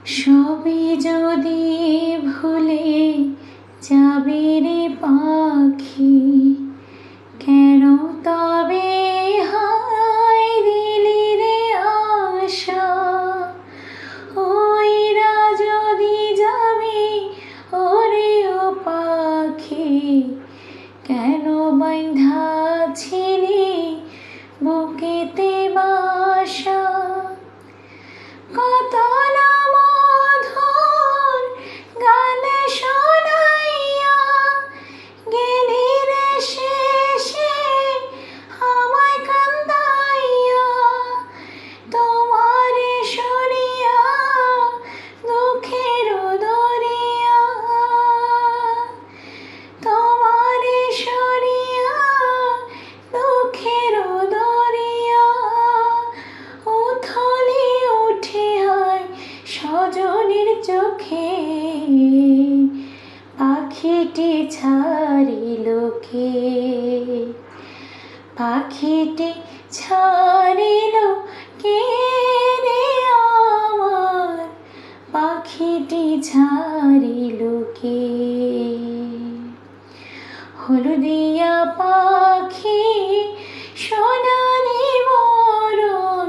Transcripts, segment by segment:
সবই যদি ভুলে যাবে রে পাখি, কেন তবে হায় দিলি রে আশা? ওইরা যদি যাবে ওরে ও পাখি, কেন বাঁধা ছিলি বুকেতে বাসা? কত না মধুর গান শোনাইয়া গেলি রে শেষে আমায় কান্দাইয়া। তোমারে শুনিয়া দুঃখের দরিয়া, তোমারে শুনিয়া দুঃখের দরিয়া উথলি উঠে হয় স্বজনের চোখে। পাখিটি ছাড়িল কে, পাখিটি ছাড়িল কে রে আমার, পাখিটি ছাড়িল কে? হলদিয়া পাখি সোনালি বরণ,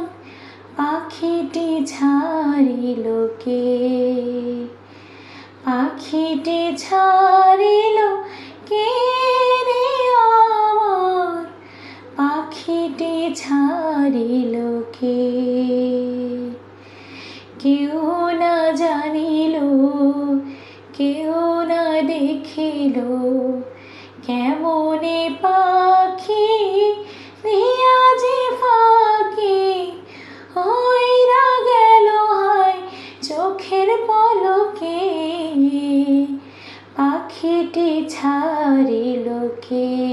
পাখিটি ছাড়িল কে? পাখিটি ছাড়িল কে রে আমার, পাখিটি ছাড়িল কে? কেউ না জানিল, কেউ না দেখিল, কেমনে পাখি দিয়া যে ফাঁকি হইরা গেল হায় চোখের পলকে। পাখিটি ছাড়িল কে?